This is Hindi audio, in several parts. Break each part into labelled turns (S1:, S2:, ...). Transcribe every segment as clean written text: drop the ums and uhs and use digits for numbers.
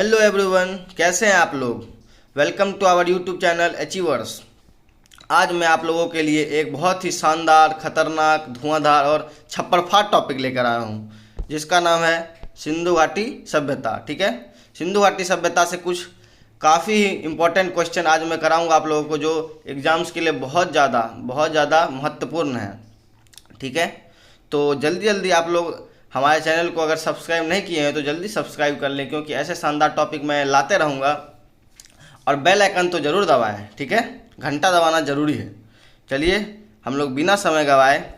S1: हेलो एवरीवन, कैसे हैं आप लोग। Welcome to our YouTube channel achievers. आज मैं आप लोगों के लिए एक बहुत ही शानदार, खतरनाक, धुआंधार और छप्परफाड़ टॉपिक लेकर आया हूं, जिसका नाम है सिंधु घाटी सभ्यता। ठीक है, सिंधु घाटी सभ्यता से कुछ काफ़ी इंपॉर्टेंट क्वेश्चन आज मैं कराऊंगा आप लोगों को, जो एग्ज़ाम्स के लिए बहुत ज़्यादा महत्वपूर्ण है। ठीक है, तो जल्दी जल्दी आप लोग हमारे चैनल को अगर सब्सक्राइब नहीं किए हैं तो जल्दी सब्सक्राइब कर लें, क्योंकि ऐसे शानदार टॉपिक मैं लाते रहूँगा। और बेल आइकन तो ज़रूर दबाएं, ठीक है, घंटा दबाना ज़रूरी है। चलिए हम लोग बिना समय गवाए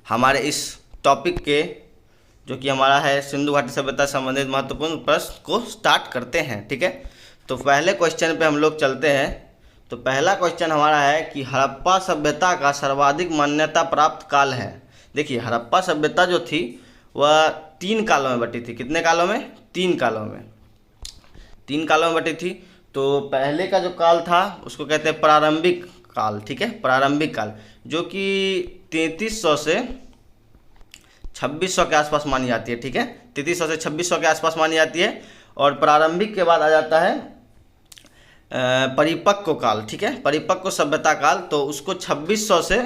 S1: हमारे इस टॉपिक के, जो कि हमारा है सिंधु घाटी सभ्यता से संबंधित महत्वपूर्ण प्रश्न को स्टार्ट करते हैं। ठीक है, तो पहले क्वेश्चन पे हम लोग चलते हैं। तो पहला क्वेश्चन हमारा है कि हड़प्पा सभ्यता का सर्वाधिक मान्यता प्राप्त काल है। देखिए, हड़प्पा सभ्यता जो थी वह 3 कालों में बटी थी। कितने कालों में? 3 कालों में। 3 कालों में बटी थी। तो पहले का जो काल था उसको कहते हैं प्रारंभिक काल। ठीक है, प्रारंभिक काल, जो कि 3300 से 2600 के आसपास मानी जाती है। ठीक है, 3300 से 2600 के आसपास मानी जाती है। और प्रारंभिक के बाद आ जाता है परिपक्व काल। ठीक है, परिपक्व सभ्यता काल, तो उसको 2600 से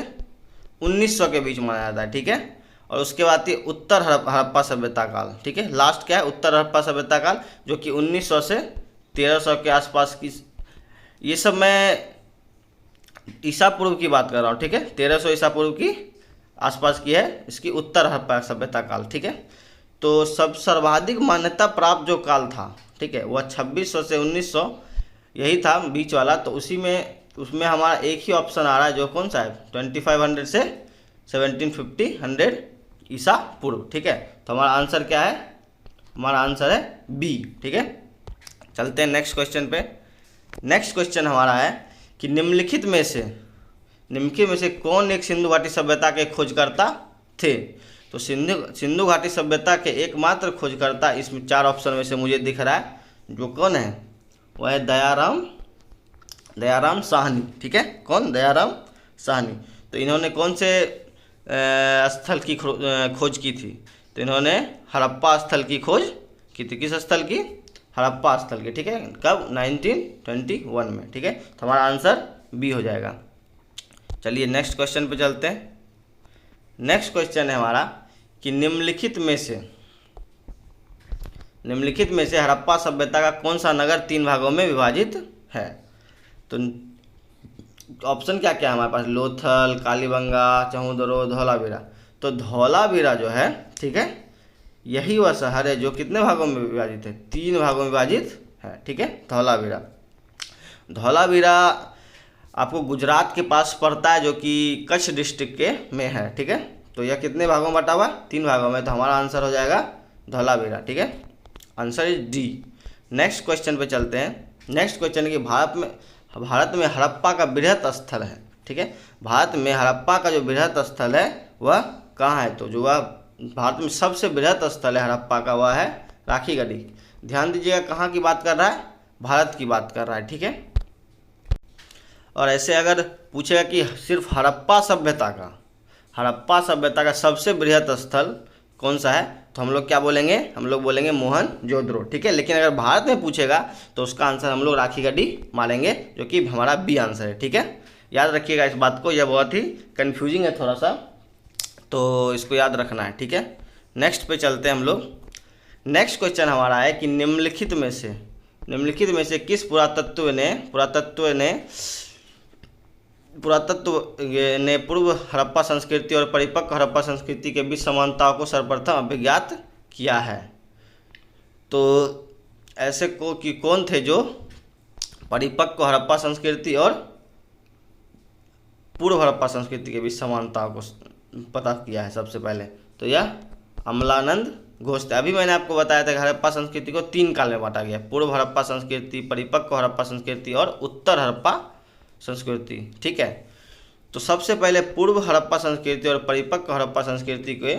S1: 1900 के बीच माना जाता है। ठीक है, और उसके बाद थी उत्तर हड़प्पा सभ्यता काल। ठीक है, लास्ट क्या है? उत्तर हड़प्पा सभ्यता काल, जो कि 1900 से 1300 के आसपास की। ये सब मैं ईसा पूर्व की बात कर रहा हूँ। ठीक है, 1300 ईसा पूर्व की आसपास की है इसकी उत्तर हड़प्पा सभ्यता काल। ठीक है, तो सर्वाधिक मान्यता प्राप्त जो काल था, ठीक है, वह 2600 से 1900 यही था, बीच वाला। तो उसमें हमारा एक ही ऑप्शन आ रहा है, जो कौन सा है? 2500 से 1750 100 ईसा पूर्व। ठीक है, तो हमारा आंसर क्या है? हमारा आंसर है बी। ठीक है, चलते हैं नेक्स्ट क्वेश्चन पे। नेक्स्ट क्वेश्चन हमारा है कि निम्नलिखित में से कौन एक सिंधु घाटी सभ्यता के खोजकर्ता थे? तो सिंधु घाटी सभ्यता के एकमात्र खोजकर्ता इसमें 4 ऑप्शन में से मुझे दिख रहा है, जो कौन है? वह है दयाराम साहनी। ठीक है, कौन? दयाराम साहनी। तो इन्होंने कौन से स्थल की खोज की थी? तो इन्होंने हड़प्पा स्थल की खोज की थी। किस स्थल की? हड़प्पा स्थल की। ठीक है, कब? 1921 में। ठीक है, तो हमारा आंसर बी हो जाएगा। चलिए नेक्स्ट क्वेश्चन पे चलते हैं। नेक्स्ट क्वेश्चन है हमारा कि निम्नलिखित में से हड़प्पा सभ्यता का कौन सा नगर 3 भागों में विभाजित है? तो ऑप्शन क्या क्या है हमारे पास? लोथल, कालीबंगा, चहुदरो, धौलावीरा। तो धौलावीरा जो है, ठीक है, यही वह शहर है जो कितने भागों में विभाजित है? 3 भागों में विभाजित है। ठीक है, धौलावीरा आपको गुजरात के पास पड़ता है, जो कि कच्छ डिस्ट्रिक्ट के में है। ठीक है, तो यह कितने भागों में बटा हुआ? 3 भागों में। तो हमारा आंसर हो जाएगा धौलावीरा। ठीक है, answer is D. Next question पे चलते हैं। नेक्स्ट क्वेश्चन है कि भारत में हड़प्पा का बृहत स्थल है। ठीक है, भारत में हड़प्पा का जो बृहत स्थल है वह कहाँ है? तो जो वह भारत में सबसे बृहत स्थल है हड़प्पा का, वह है राखीगढ़ी। ध्यान दीजिएगा, कहाँ की बात कर रहा है? भारत की बात कर रहा है। ठीक है, और ऐसे अगर पूछेगा कि सिर्फ हड़प्पा सभ्यता का सबसे बृहत स्थल कौन सा है, तो हम लोग क्या बोलेंगे? हम लोग बोलेंगे मोहनजोदड़ो। ठीक है, लेकिन अगर भारत में पूछेगा तो उसका आंसर हम लोग राखीगढ़ी मानेंगे, जो कि हमारा बी आंसर है। ठीक है, याद रखिएगा इस बात को, यह बहुत ही कंफ्यूजिंग है थोड़ा सा, तो इसको याद रखना है। ठीक है, नेक्स्ट पे चलते हैं हम लोग। नेक्स्ट क्वेश्चन हमारा है कि निम्नलिखित में से किस पुरातत्व ने पूर्व हड़प्पा संस्कृति और परिपक्व हड़प्पा संस्कृति के बीच समानताओं को सर्वप्रथम अभिज्ञात किया है? तो ऐसे कौन थे जो परिपक्व हड़प्पा संस्कृति और पूर्व हड़प्पा संस्कृति के बीच समानताओं को पता किया है सबसे पहले? तो यह अमलानंद घोष थे। अभी मैंने आपको बताया था कि हड़प्पा संस्कृति को 3 काल में बांटा गया: पूर्व हड़प्पा संस्कृति, परिपक्व हड़प्पा संस्कृति और उत्तर हड़प्पा संस्कृति। ठीक है, तो सबसे पहले पूर्व हड़प्पा संस्कृति और परिपक्व हड़प्पा संस्कृति के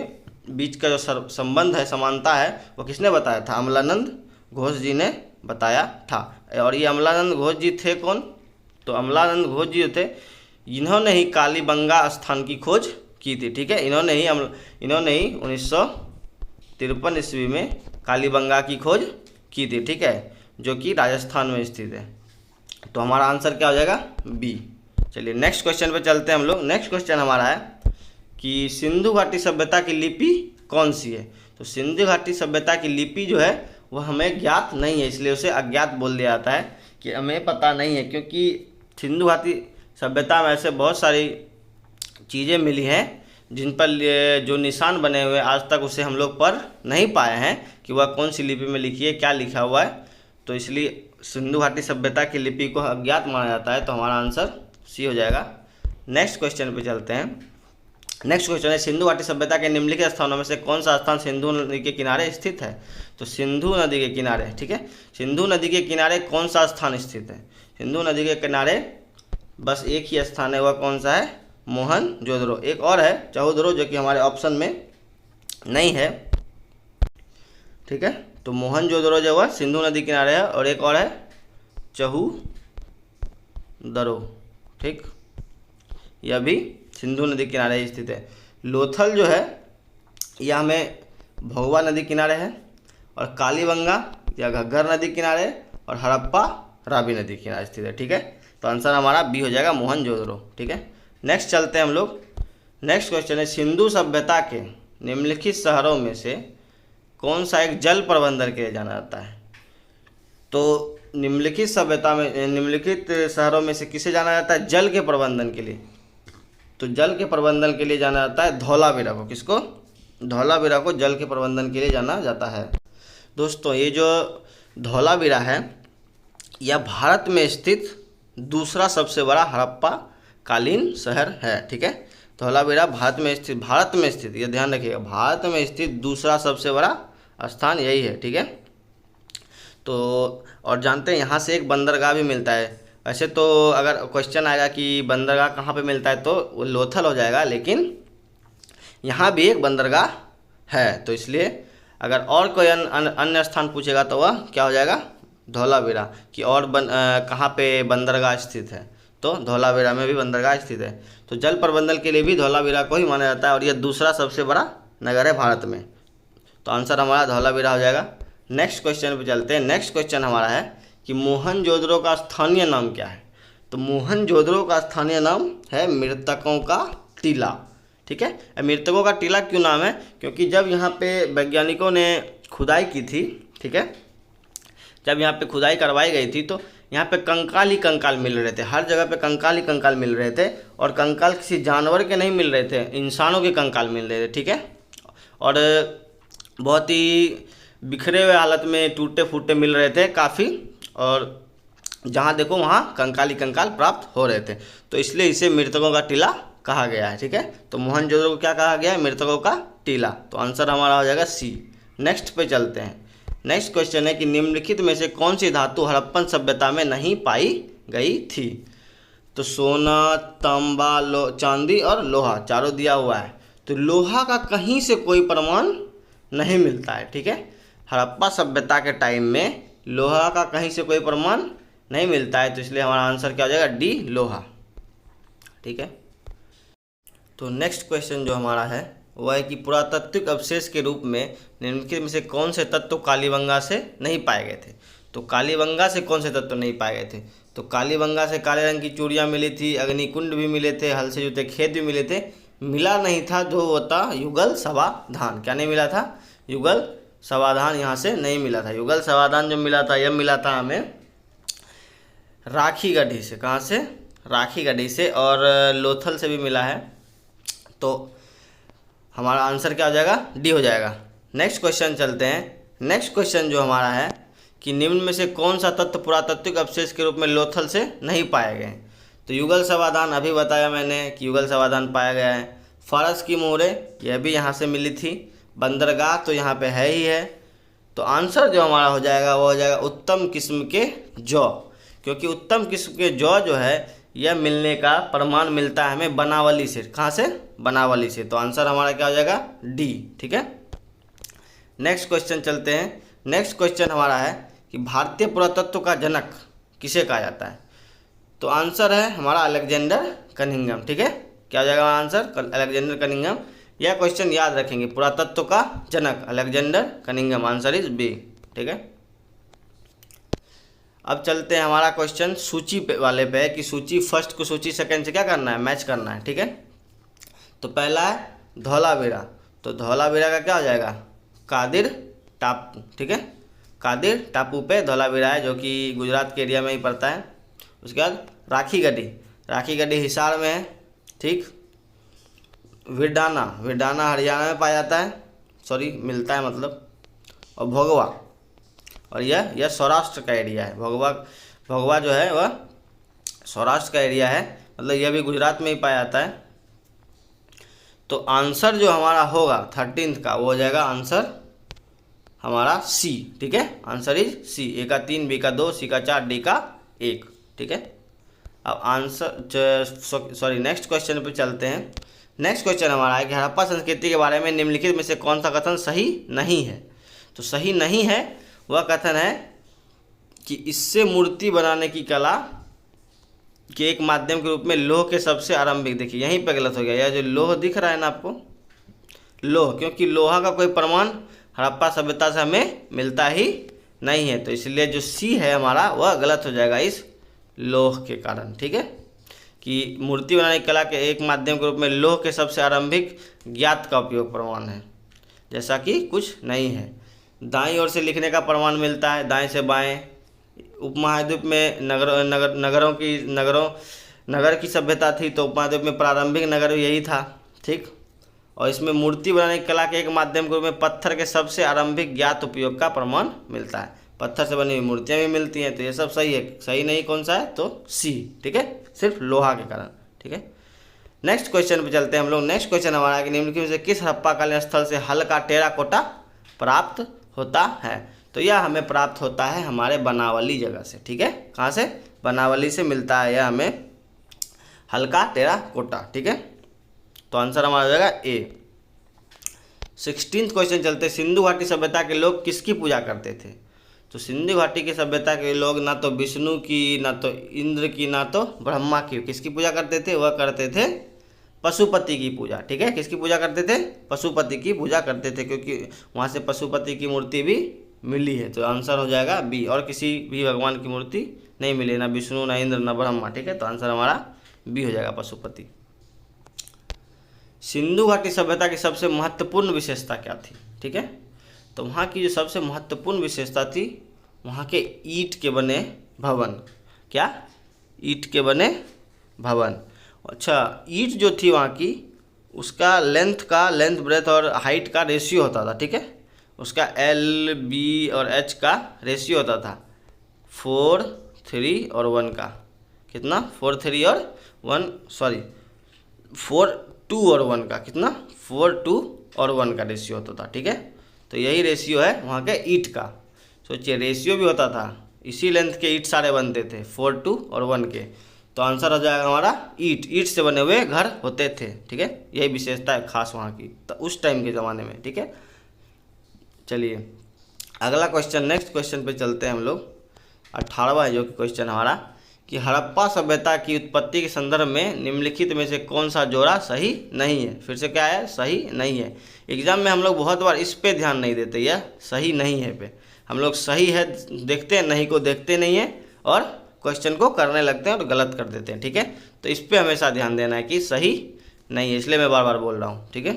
S1: बीच का जो संबंध है, समानता है, वो किसने बताया था? अमलानंद घोष जी ने बताया था। और ये अमलानंद घोष जी थे कौन? तो अमलानंद घोष जी थे, इन्होंने ही कालीबंगा स्थान की खोज की थी। ठीक है, इन्होंने ही 1953 ईस्वी में कालीबंगा की खोज की थी, ठीक है, जो कि राजस्थान में स्थित है। तो हमारा आंसर क्या हो जाएगा, बी। चलिए नेक्स्ट क्वेश्चन पे चलते हैं हम लोग। नेक्स्ट क्वेश्चन हमारा है कि सिंधु घाटी सभ्यता की लिपि कौन सी है। तो सिंधु घाटी सभ्यता की लिपि जो है वो हमें ज्ञात नहीं है, इसलिए उसे अज्ञात बोल दिया जाता है कि हमें पता नहीं है, क्योंकि सिंधु घाटी सभ्यता में ऐसे बहुत सारी चीज़ें मिली हैं जिन पर जो निशान बने हुए आज तक उसे हम लोग पढ़ नहीं पाए हैं कि वह कौन सी लिपि में लिखी है, क्या लिखा हुआ है। तो इसलिए सिंधु घाटी सभ्यता की लिपि को अज्ञात माना जाता है। तो हमारा आंसर सी हो जाएगा। नेक्स्ट क्वेश्चन पे चलते हैं। नेक्स्ट क्वेश्चन है सिंधु घाटी सभ्यता के निम्नलिखित स्थानों में से कौन सा स्थान सिंधु नदी के किनारे स्थित है। तो सिंधु नदी के किनारे, ठीक है, सिंधु नदी के किनारे कौन सा स्थान स्थित है। सिंधु नदी के किनारे बस एक ही स्थान है, वह कौन सा है, मोहनजोदड़ो। एक और है चहुदरो, जो कि हमारे ऑप्शन में नहीं है, ठीक है। तो मोहनजोदड़ो जो है सिंधु नदी किनारे है, और एक और है चहुदरो, ठीक, यह भी सिंधु नदी किनारे स्थित है। लोथल जो है यह हमें भगवा नदी किनारे है, और कालीबंगा या घग्गर नदी किनारे, और हड़प्पा रावी नदी किनारे स्थित है, ठीक है। तो आंसर हमारा बी हो जाएगा, मोहनजोदड़ो, ठीक है। नेक्स्ट चलते हैं हम लोग। नेक्स्ट क्वेश्चन है सिंधु सभ्यता के निम्नलिखित शहरों में से कौन सा एक जल प्रबंधन के लिए जाना जाता है। तो निम्नलिखित सभ्यता में निम्नलिखित शहरों में से किसे जाना जाता है, जल के प्रबंधन के लिए। तो जल के प्रबंधन के लिए जाना जाता है धौलावीरा को। किसको, धौलावीरा को जल के प्रबंधन के लिए जाना जाता है। दोस्तों ये जो धौलावीरा है यह भारत में स्थित दूसरा सबसे बड़ा हड़प्पा कालीन शहर है, ठीक है। धौलावीरा भारत में स्थित, ये ध्यान रखिएगा, भारत में स्थित दूसरा सबसे बड़ा स्थान यही है, ठीक है। तो और जानते हैं यहाँ से एक बंदरगाह भी मिलता है। वैसे तो अगर क्वेश्चन आएगा कि बंदरगाह कहाँ पे मिलता है तो वो लोथल हो जाएगा, लेकिन यहाँ भी एक बंदरगाह है। तो इसलिए अगर और कोई अन्य स्थान पूछेगा तो वह क्या हो जाएगा, धौलावीरा कि और कहाँ पे बंदरगाह स्थित है, तो धौलावीरा में भी बंदरगाह स्थित है। तो जल प्रबंधन के लिए भी धौलावीरा को ही माना जाता है, और यह दूसरा सबसे बड़ा नगर है भारत में। तो आंसर हमारा धौलावीरा हो जाएगा। नेक्स्ट क्वेश्चन पे चलते हैं। नेक्स्ट क्वेश्चन हमारा है कि मोहनजोदड़ो का स्थानीय नाम क्या है। तो मोहनजोदड़ो का स्थानीय नाम है मृतकों का टीला, ठीक है। मृतकों का टीला क्यों नाम है, क्योंकि जब यहाँ पे वैज्ञानिकों ने खुदाई की थी, ठीक है, जब यहाँ पे खुदाई करवाई गई थी तो यहाँ पे कंकाल ही कंकाल मिल रहे थे, हर जगह पे कंकाल ही कंकाल मिल रहे थे, और कंकाल किसी जानवर के नहीं मिल रहे थे, इंसानों के कंकाल मिल रहे थे, ठीक है। और बहुत ही बिखरे हुए हालत में टूटे फूटे मिल रहे थे काफ़ी, और जहाँ देखो वहाँ कंकाल ही कंकाल प्राप्त हो रहे थे। तो इसलिए इसे मृतकों का टीला कहा गया है, ठीक है। तो मोहनजोदड़ो को क्या कहा गया है, मृतकों का टीला। तो आंसर हमारा हो जाएगा सी। नेक्स्ट पे चलते हैं। नेक्स्ट क्वेश्चन है कि निम्नलिखित में से कौन सी धातु हड़प्पन सभ्यता में नहीं पाई गई थी। तो सोना, तांबा, चांदी और लोहा चारों दिया हुआ है। तो लोहा का कहीं से कोई प्रमाण नहीं मिलता है, ठीक है। हड़प्पा सभ्यता के टाइम में लोहा का कहीं से कोई प्रमाण नहीं मिलता है, तो इसलिए हमारा आंसर क्या हो जाएगा, डी, लोहा, ठीक है। तो नेक्स्ट क्वेश्चन जो हमारा है वह है कि पुरातात्विक अवशेष के रूप में निम्नलिखित में से कौन से तत्व कालीबंगा से नहीं पाए गए थे। तो कालीबंगा से कौन से तत्व नहीं पाए गए थे। तो कालीबंगा से काले रंग की चूड़ियाँ मिली थी, अग्निकुंड भी मिले थे, हल से जुते खेत भी मिले थे। मिला नहीं था जो होता युगल समाधान। क्या नहीं मिला था, युगल समाधान यहाँ से नहीं मिला था। युगल समाधान जो मिला था यह मिला था हमें राखी गढ़ी से। कहाँ से, राखी गढ़ी से, और लोथल से भी मिला है। तो हमारा आंसर क्या हो जाएगा, डी हो जाएगा। नेक्स्ट क्वेश्चन चलते हैं। नेक्स्ट क्वेश्चन जो हमारा है कि निम्न में से कौन सा तत्व पुरातात्विक अवशेष के रूप में लोथल से नहीं पाए गए। तो युगल समाधान अभी बताया मैंने कि युगल समाधान पाया गया है। फारस की मोहरें यह भी यहाँ से मिली थी। बंदरगाह तो यहाँ पे है ही है। तो आंसर जो हमारा हो जाएगा वो हो जाएगा उत्तम किस्म के जौ, क्योंकि उत्तम किस्म के जौ जो है यह मिलने का प्रमाण मिलता है हमें बनावली से। कहाँ से, बनावली से। तो आंसर हमारा क्या हो जाएगा, डी, ठीक है। नेक्स्ट क्वेश्चन चलते हैं। नेक्स्ट क्वेश्चन हमारा है कि भारतीय पुरातत्व का जनक किसे कहा जाता है। तो आंसर है हमारा अलेक्जेंडर कनिंघम, ठीक है। क्या हो जाएगा आंसर, अलेक्जेंडर कनिंघम। यह क्वेश्चन याद रखेंगे, पुरातत्व का जनक Alexander Cunningham, answer is B, ठीक है। अब चलते हैं हमारा क्वेश्चन सूची पे वाले पे है कि सूची फर्स्ट को सूची सेकंड से क्या करना है, मैच करना है। ठीक है, तो पहला है धौलावीरा, तो धौलावीरा का क्या हो जाएगा, कादिर टापू। ठीक है, कादिर टापू पे धौलावीरा है जो कि गुजरात के एरिया में ही पड़ता है। उसके बाद राखी गढ़ी, राखी गढ़ी हिसार में है। ठीक, विरडाना, विरडाना हरियाणा में पाया जाता है, सॉरी मिलता है मतलब। और भोगवा, और यह सौराष्ट्र का एरिया है। भोगवा, भोगवा जो है वह सौराष्ट्र का एरिया है, मतलब यह भी गुजरात में ही पाया जाता है। तो आंसर जो हमारा होगा 13th का वो हो जाएगा आंसर हमारा सी। ठीक है, आंसर इज सी। ए का 3, बी का 2, सी का 4, डी का 1। ठीक है, अब आंसर सॉरी नेक्स्ट क्वेश्चन पे चलते हैं। नेक्स्ट क्वेश्चन हमारा है कि हड़प्पा संस्कृति के बारे में निम्नलिखित में से कौन सा कथन सही नहीं है। तो सही नहीं है वह कथन है कि इससे मूर्ति बनाने की कला के एक माध्यम के रूप में लोह के सबसे आरंभिक, देखिए यहीं पे गलत हो गया। यह जो लोह दिख रहा है ना आपको, लोह, क्योंकि लोहा का कोई प्रमाण हड़प्पा सभ्यता से हमें मिलता ही नहीं है, तो इसलिए जो सी है हमारा वह गलत हो जाएगा इस लोह के कारण। ठीक है, कि मूर्ति बनाने की कला के एक माध्यम के रूप में लोह के सबसे आरंभिक ज्ञात का उपयोग प्रमाण है, जैसा कि कुछ नहीं है। दाईं ओर से लिखने का प्रमाण मिलता है, दाएं से बाएं। उपमहाद्वीप में नगर की सभ्यता थी, तो उपमहाद्वीप में प्रारंभिक नगर यही था। ठीक, और इसमें मूर्ति बनाने की कला के एक माध्यम के रूप में पत्थर के सबसे आरंभिक ज्ञात उपयोग का प्रमाण मिलता है। पत्थर से बनी हुई मूर्तियाँ भी मिलती हैं, तो ये सब सही है। सही नहीं कौन सा है, तो सी। ठीक है, सिर्फ लोहा के कारण। ठीक है, नेक्स्ट क्वेश्चन पे चलते हैं हम लोग। नेक्स्ट क्वेश्चन हमारा है कि निम्नलिखित में से किस हड़प्पाकालीन स्थल से हल्का टेराकोटा प्राप्त होता है। तो यह हमें प्राप्त होता है हमारे बनावली जगह से। ठीक है, कहाँ से, बनावली से मिलता है यह हमें हल्का टेराकोटा। ठीक है, तो आंसर हमारा हो जाएगा ए। 16th क्वेश्चन चलते हैं। सिंधु घाटी सभ्यता के लोग किसकी पूजा करते थे। तो सिंधु घाटी की सभ्यता के लोग ना तो विष्णु की, ना तो इंद्र की, ना तो ब्रह्मा की, किसकी पूजा करते थे, वह करते थे पशुपति की पूजा। ठीक है, किसकी पूजा करते थे, पशुपति की पूजा करते थे, क्योंकि वहाँ से पशुपति की मूर्ति भी मिली है। तो आंसर हो जाएगा बी। और किसी भी भगवान की मूर्ति नहीं मिली, ना विष्णु, ना इंद्र, ना ब्रह्मा। ठीक है, तो आंसर हमारा बी हो जाएगा, पशुपति। सिंधु घाटी सभ्यता की सबसे महत्वपूर्ण विशेषता क्या थी। ठीक है, तो वहाँ की जो सबसे महत्वपूर्ण विशेषता थी, वहाँ के ईंट के बने भवन। क्या, ईंट के बने भवन। अच्छा, ईंट जो थी वहाँ की, उसका लेंथ ब्रेथ और हाइट का रेशियो होता था। ठीक है, उसका L, B और H का रेशियो होता था 4, 3 और 1 का। कितना, 4, 3 और 1, सॉरी 4, 2 और 1 का। कितना, 4, 2 और 1 का रेशियो होता था। ठीक है, तो यही रेशियो है वहाँ के ईंट का। सोचिए, रेशियो भी होता था, इसी लेंथ के ईंट सारे बनते थे, 4, 2 और 1 के। तो आंसर हो जाएगा हमारा ईंट से बने हुए घर होते थे। ठीक है, यही विशेषता है खास वहाँ की, तो उस टाइम के ज़माने में। ठीक है, चलिए अगला क्वेश्चन, नेक्स्ट क्वेश्चन पे चलते हैं हम लोग। 18वां है जो कि क्वेश्चन हमारा, कि हड़प्पा सभ्यता की उत्पत्ति के संदर्भ में निम्नलिखित में से कौन सा जोड़ा सही नहीं है। फिर से क्या है, सही नहीं है। एग्जाम में हम लोग बहुत बार इस पे ध्यान नहीं देते, यह सही नहीं है पे हम लोग सही है देखते हैं, नहीं को देखते नहीं है, और क्वेश्चन को करने लगते हैं और गलत कर देते हैं। ठीक है, तो इस पे हमेशा ध्यान देना है कि सही नहीं है, इसलिए मैं बार बार बोल रहा हूँ। ठीक है,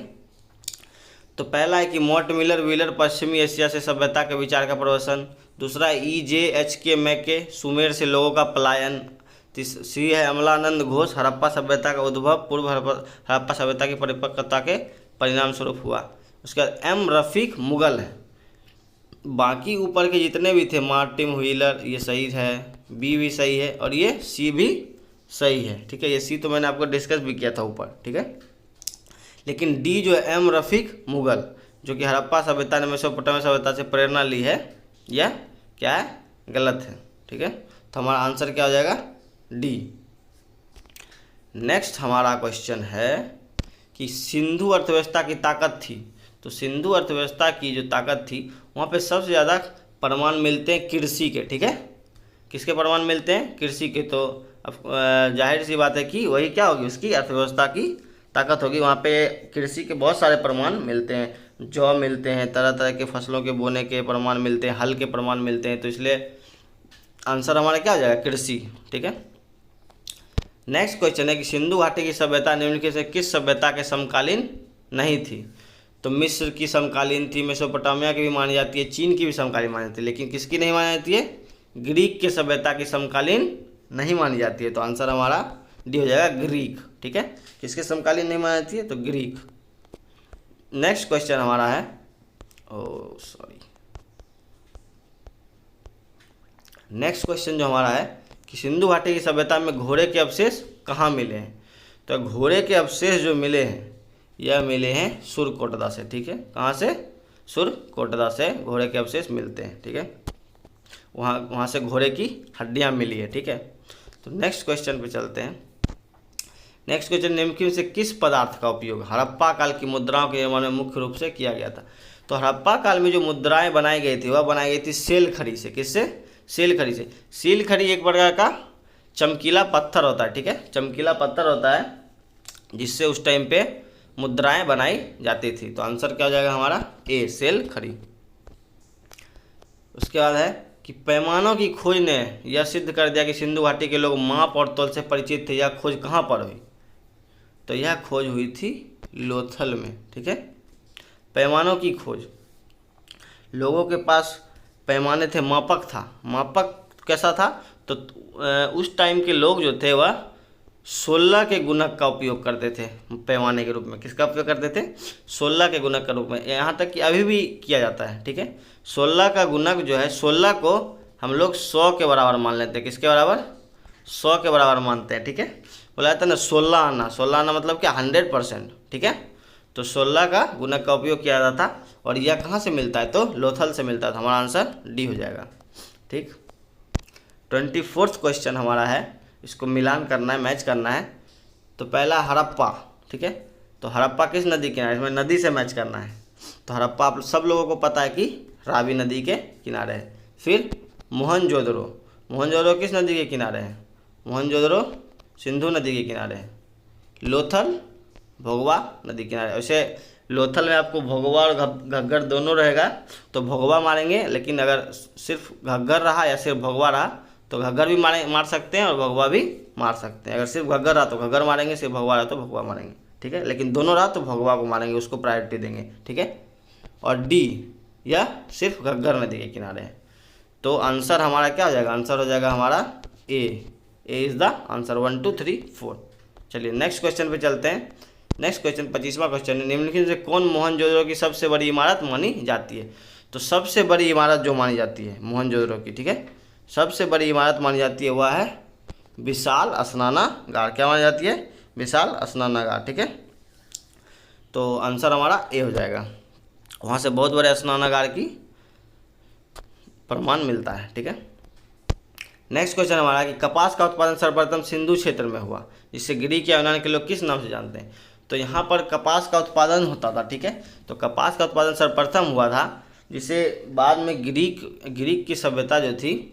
S1: तो पहला है कि मोर्ट मिलर व्हीलर पश्चिमी एशिया से सभ्यता के विचार का प्रवसन। दूसरा है EJHK मैके सुमेर से लोगों का पलायन। सी है अमलानंद घोष हड़प्पा सभ्यता का उद्भव पूर्व हड़प्पा सभ्यता की परिपक्वता के परिणाम स्वरूप हुआ। उसके बाद M रफीक मुगल है। बाकी ऊपर के जितने भी थे, मार्टिन व्हीलर, ये सही है, बी भी सही है, और ये सी भी सही है। ठीक है, ये सी तो मैंने आपको डिस्कस भी किया था ऊपर। ठीक है, लेकिन डी जो है M रफीक मुगल, जो कि हड़प्पा सभ्यता ने मेसोपोटामिया सभ्यता से प्रेरणा ली है, यह क्या है, गलत है। ठीक है, तो हमारा आंसर क्या हो जाएगा, डी। नेक्स्ट हमारा क्वेश्चन है कि सिंधु अर्थव्यवस्था की ताकत थी। तो सिंधु अर्थव्यवस्था की जो ताकत थी, वहाँ पे सबसे ज़्यादा प्रमाण मिलते हैं कृषि के। ठीक है, किसके प्रमाण मिलते हैं, कृषि के। तो अब जाहिर सी बात है कि वही क्या होगी, उसकी अर्थव्यवस्था की ताकत होगी। वहाँ पे कृषि के बहुत सारे प्रमाण मिलते हैं, जौ मिलते हैं, तरह तरह के फसलों के बोने के प्रमाण मिलते हैं, हल के प्रमाण मिलते हैं। तो इसलिए आंसर हमारा क्या हो जाएगा, कृषि। ठीक है। नेक्स्ट क्वेश्चन है कि सिंधु घाटी की सभ्यता निम्नलिखित से किस सभ्यता के समकालीन नहीं थी। तो मिस्र की समकालीन थी, मेसोपोटामिया की भी मानी जाती है, चीन की भी समकालीन मानी जाती है, लेकिन किसकी नहीं मानी जाती है, ग्रीक के सभ्यता की समकालीन नहीं मानी जाती है। तो आंसर हमारा डी हो जाएगा, ग्रीक। ठीक है। किसके समकालीन नहीं मानी जाती है, तो ग्रीक। नेक्स्ट क्वेश्चन हमारा है, नेक्स्ट क्वेश्चन जो हमारा है कि सिंधु घाटी की सभ्यता में घोड़े के अवशेष कहाँ मिले हैं। तो घोड़े के अवशेष जो मिले हैं यह मिले हैं सुरकोटदा से। ठीक है। कहाँ से, सुरकोटदा से घोड़े के अवशेष मिलते हैं। ठीक है। वहाँ से घोड़े की हड्डियाँ मिली है। ठीक है। तो नेक्स्ट क्वेश्चन पे चलते हैं। नेक्स्ट क्वेश्चन, निम्नलिखित से किस पदार्थ का उपयोग हड़प्पा काल की मुद्राओं के निर्माण में मुख्य रूप से किया गया था। तो हड़प्पा काल में जो मुद्राएं बनाई गई थी वह बनाई गई थी सेल खड़ी से। किससे, सेल खड़ी से। सेल खड़ी एक प्रकार का चमकीला पत्थर होता है। ठीक है। चमकीला पत्थर होता है जिससे उस टाइम पे मुद्राएं बनाई जाती थी। तो आंसर क्या हो जाएगा हमारा, ए, सेल खड़ी। उसके बाद है कि पैमानों की खोज ने यह सिद्ध कर दिया कि सिंधु घाटी के लोग माप और तौल से परिचित थे। यह खोज कहाँ पर हुई। तो यह खोज हुई थी लोथल में। ठीक है। पैमानों की खोज, लोगों के पास पैमाने थे, मापक था। मापक कैसा था, तो उस टाइम के लोग जो थे वह 16 के गुणक का उपयोग करते थे पैमाने के रूप में। किसका उपयोग करते थे, 16 के गुणक के रूप में। यहाँ तक कि अभी भी किया जाता है। ठीक है। 16 का गुणक जो है, 16 को हम लोग 100 के बराबर मान लेते हैं। किसके बराबर, 100 के बराबर मानते हैं। ठीक है। बोला जाता है ना 16 आना, 16 आना मतलब क्या, 100%। ठीक है। तो 16 का गुणक का उपयोग किया जाता था। और यह कहाँ से मिलता है, तो लोथल से मिलता था। हमारा आंसर डी हो जाएगा। ठीक। 24वां क्वेश्चन हमारा है, इसको मिलान करना है, मैच करना है। तो पहला हड़प्पा। ठीक है। तो हड़प्पा किस नदी के किनारे, इसमें नदी से मैच करना है। तो हड़प्पा आप सब लोगों को पता है कि रावी नदी के किनारे है। फिर मोहनजोदड़ो, मोहनजोदड़ो किस नदी के किनारे है, मोहनजोदड़ो सिंधु नदी के किनारे है। लोथल भोगवा नदी के किनारे। वैसे लोथल में आपको भोगवा और घग्गर दोनों रहेगा, तो भोगवा मारेंगे, लेकिन अगर सिर्फ घग्गर रहा या सिर्फ भोगवा रहा तो घग्गर भी मार सकते हैं और भोगवा भी मार सकते हैं। अगर सिर्फ घग्गर रहा तो घग्गर मारेंगे, सिर्फ भोगवा रहा तो भोगवा मारेंगे। ठीक है। लेकिन दोनों रहा तो भोगवा को मारेंगे, उसको प्रायोरिटी देंगे। ठीक है। और डी, या सिर्फ घग्गर नदी के किनारे है। तो आंसर हमारा क्या हो जाएगा, आंसर हो जाएगा हमारा ए इज़ द आंसर। 1 2 3 4। चलिए नेक्स्ट क्वेश्चन पे चलते हैं। नेक्स्ट क्वेश्चन 25वां क्वेश्चन है, निम्नलिखित से कौन मोहनजोदड़ो की सबसे बड़ी इमारत मानी जाती है। तो सबसे बड़ी इमारत जो मानी जाती है मोहनजोदड़ो की, ठीक है, सबसे बड़ी इमारत मानी जाती है वह है विशाल स्नानागार। क्या मानी जाती है, विशाल स्नानागार। ठीक है। तो आंसर हमारा ए हो जाएगा। वहाँ से बहुत बड़े स्नानागार की प्रमाण मिलता है। ठीक है। नेक्स्ट क्वेश्चन हमारा कि कपास का उत्पादन सर्वप्रथम सिंधु क्षेत्र में हुआ, जिससे ग्रीक या यूनान के लोग किस नाम से जानते हैं। तो यहाँ पर कपास का उत्पादन होता था। ठीक है। तो कपास का उत्पादन सर्वप्रथम हुआ था, जिसे बाद में ग्रीक की सभ्यता जो थी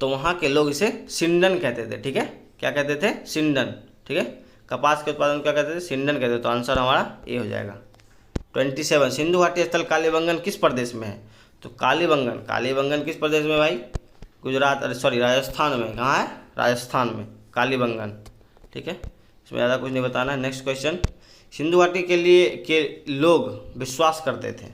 S1: तो वहाँ के लोग इसे सिंडन कहते थे। ठीक है। क्या कहते थे, सिंडन। ठीक है। कपास के उत्पादन क्या कहते थे, सिंडन कहते थे। तो आंसर हमारा ए हो जाएगा। 27 सिंधु घाटी स्थल कालीबंगन किस प्रदेश में है। तो कालीबंगन किस प्रदेश में भाई, गुजरात, राजस्थान में। कहाँ है, राजस्थान में कालीबंगन। ठीक है। इसमें ज़्यादा कुछ नहीं बताना है। नेक्स्ट क्वेश्चन, सिंधु घाटी के लोग विश्वास करते थे,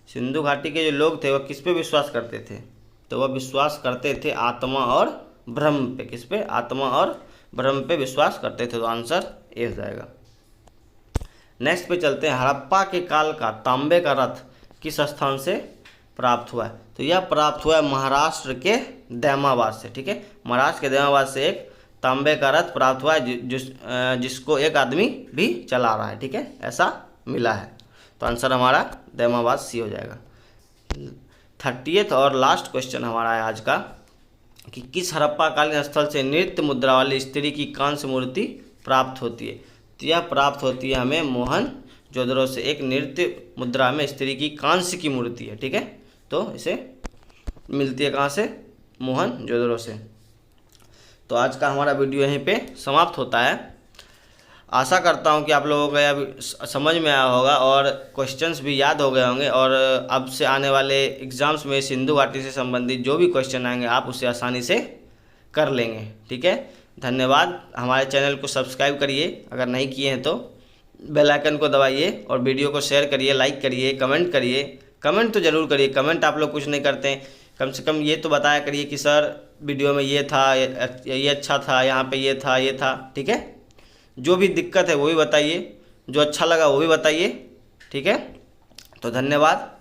S1: सिंधु घाटी के जो लोग थे वह किस पे विश्वास करते थे। तो वह विश्वास करते थे आत्मा और ब्रह्म पे। किस पे, आत्मा और ब्रह्म पे विश्वास करते थे। तो आंसर ए हो जाएगा। नेक्स्ट पे चलते हैं, हड़प्पा के काल का तांबे का रथ किस स्थान से प्राप्त हुआ है। तो यह प्राप्त हुआ है महाराष्ट्र के दैमाबाद से। ठीक है। महाराष्ट्र के दैमाबाद से एक तांबे का रथ प्राप्त हुआ है, जिसको एक आदमी भी चला रहा है। ठीक है, ऐसा मिला है। तो आंसर हमारा दैमाबाद सी हो जाएगा। 30th और लास्ट क्वेश्चन हमारा है आज का कि किस हड़प्पा कालीन स्थल से नृत्य मुद्रा वाली स्त्री की कांस्य मूर्ति प्राप्त होती है। तो यह प्राप्त होती है हमें मोहनजोदड़ो से। एक नृत्य मुद्रा में स्त्री की कांस्य की मूर्ति है। ठीक है। तो इसे मिलती है कहाँ से, मोहनजोदड़ो से। तो आज का हमारा वीडियो यहीं पे समाप्त होता है। आशा करता हूं कि आप लोगों को यह समझ में आया होगा और क्वेश्चंस भी याद हो गए होंगे, और अब से आने वाले एग्ज़ाम्स में सिंधु घाटी से संबंधित जो भी क्वेश्चन आएंगे आप उसे आसानी से कर लेंगे। ठीक है, धन्यवाद। हमारे चैनल को सब्सक्राइब करिए अगर नहीं किए हैं तो, बेल आइकन को दबाइए और वीडियो को शेयर करिए, लाइक करिए, कमेंट करिए। कमेंट तो ज़रूर करिए, कमेंट आप लोग कुछ नहीं करते हैं, कम से कम ये तो बताया करिए कि सर वीडियो में ये था, ये अच्छा था, यहाँ पे ये था, ये था। ठीक है, जो भी दिक्कत है वो भी बताइए, जो अच्छा लगा वो भी बताइए। ठीक है, तो धन्यवाद।